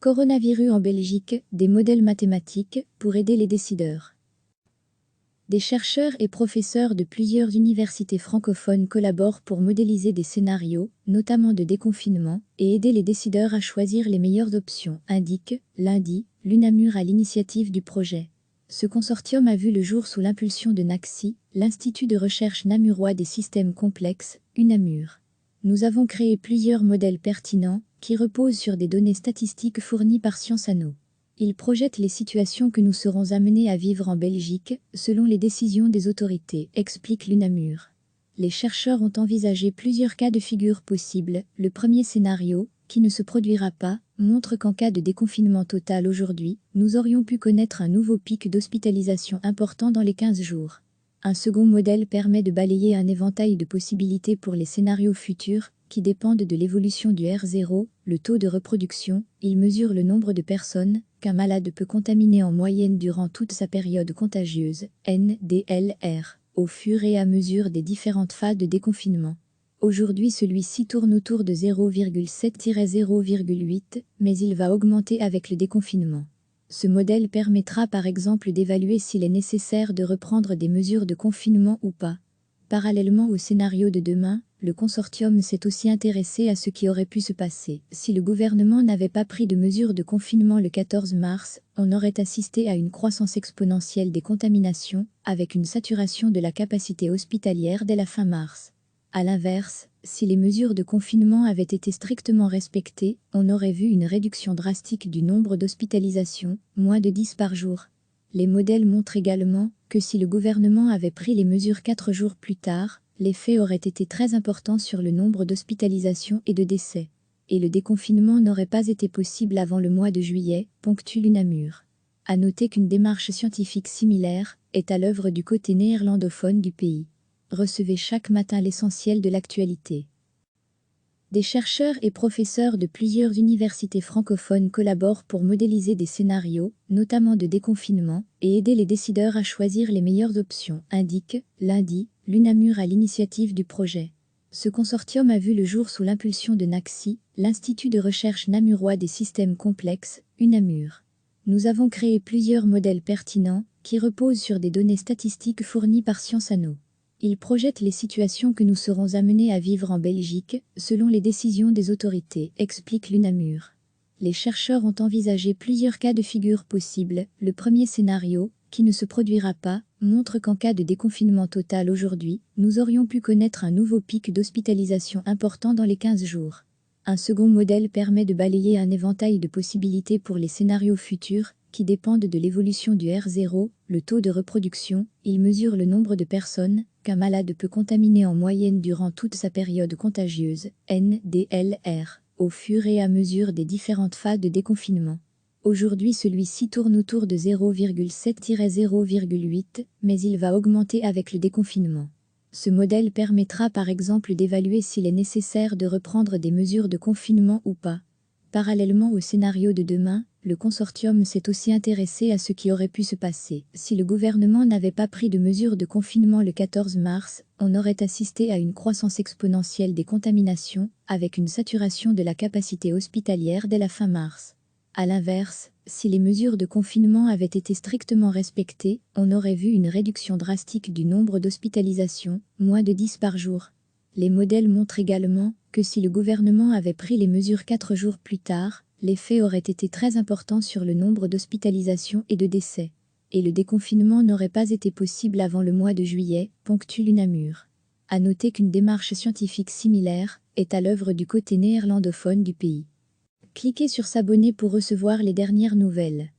Coronavirus en Belgique, des modèles mathématiques pour aider les décideurs. Des chercheurs et professeurs de plusieurs universités francophones collaborent pour modéliser des scénarios, notamment de déconfinement, et aider les décideurs à choisir les meilleures options, indique, lundi, l'UNAMUR à l'initiative du projet. Ce consortium a vu le jour sous l'impulsion de NACSI, l'Institut de recherche namurois des systèmes complexes, UNAMUR. Nous avons créé plusieurs modèles pertinents, qui reposent sur des données statistiques fournies par Sciences Anno. Ils projettent les situations que nous serons amenés à vivre en Belgique, selon les décisions des autorités, explique l'UNAMUR. Les chercheurs ont envisagé plusieurs cas de figure possibles. Le premier scénario, qui ne se produira pas, montre qu'en cas de déconfinement total aujourd'hui, nous aurions pu connaître un nouveau pic d'hospitalisation important dans les 15 jours. Un second modèle permet de balayer un éventail de possibilités pour les scénarios futurs, qui dépendent de l'évolution du R0, le taux de reproduction. Il mesure le nombre de personnes qu'un malade peut contaminer en moyenne durant toute sa période contagieuse, NDLR, au fur et à mesure des différentes phases de déconfinement. Aujourd'hui, celui-ci tourne autour de 0,7-0,8, mais il va augmenter avec le déconfinement. Ce modèle permettra par exemple d'évaluer s'il est nécessaire de reprendre des mesures de confinement ou pas. Parallèlement au scénario de demain, le consortium s'est aussi intéressé à ce qui aurait pu se passer. Si le gouvernement n'avait pas pris de mesures de confinement le 14 mars, on aurait assisté à une croissance exponentielle des contaminations, avec une saturation de la capacité hospitalière dès la fin mars. A l'inverse, si les mesures de confinement avaient été strictement respectées, on aurait vu une réduction drastique du nombre d'hospitalisations, moins de 10 par jour. Les modèles montrent également que si le gouvernement avait pris les mesures 4 jours plus tard, l'effet aurait été très important sur le nombre d'hospitalisations et de décès. Et le déconfinement n'aurait pas été possible avant le mois de juillet, ponctue l'UNAMUR. À noter qu'une démarche scientifique similaire est à l'œuvre du côté néerlandophone du pays. Recevez chaque matin l'essentiel de l'actualité. Des chercheurs et professeurs de plusieurs universités francophones collaborent pour modéliser des scénarios, notamment de déconfinement, et aider les décideurs à choisir les meilleures options, indique, lundi, l'UNAMUR à l'initiative du projet. Ce consortium a vu le jour sous l'impulsion de NACSI, l'Institut de recherche namurois des systèmes complexes, UNAMUR. Nous avons créé plusieurs modèles pertinents, qui reposent sur des données statistiques fournies par Sciences Anno. Ils projettent les situations que nous serons amenés à vivre en Belgique, selon les décisions des autorités, explique l'UNAMUR. Les chercheurs ont envisagé plusieurs cas de figure possibles. Le premier scénario, qui ne se produira pas, montre qu'en cas de déconfinement total aujourd'hui, nous aurions pu connaître un nouveau pic d'hospitalisation important dans les 15 jours. Un second modèle permet de balayer un éventail de possibilités pour les scénarios futurs, qui dépendent de l'évolution du R0, le taux de reproduction. Il mesure le nombre de personnes qu'un malade peut contaminer en moyenne durant toute sa période contagieuse, NDLR, au fur et à mesure des différentes phases de déconfinement. Aujourd'hui, celui-ci tourne autour de 0,7-0,8, mais il va augmenter avec le déconfinement. Ce modèle permettra par exemple d'évaluer s'il est nécessaire de reprendre des mesures de confinement ou pas. Parallèlement au scénario de demain, le consortium s'est aussi intéressé à ce qui aurait pu se passer. Si le gouvernement n'avait pas pris de mesures de confinement le 14 mars, on aurait assisté à une croissance exponentielle des contaminations, avec une saturation de la capacité hospitalière dès la fin mars. A l'inverse, si les mesures de confinement avaient été strictement respectées, on aurait vu une réduction drastique du nombre d'hospitalisations, moins de 10 par jour. Les modèles montrent également que si le gouvernement avait pris les mesures 4 jours plus tard, l'effet aurait été très important sur le nombre d'hospitalisations et de décès. Et le déconfinement n'aurait pas été possible avant le mois de juillet, ponctue l'UNAMUR. À noter qu'une démarche scientifique similaire est à l'œuvre du côté néerlandophone du pays. Cliquez sur s'abonner pour recevoir les dernières nouvelles.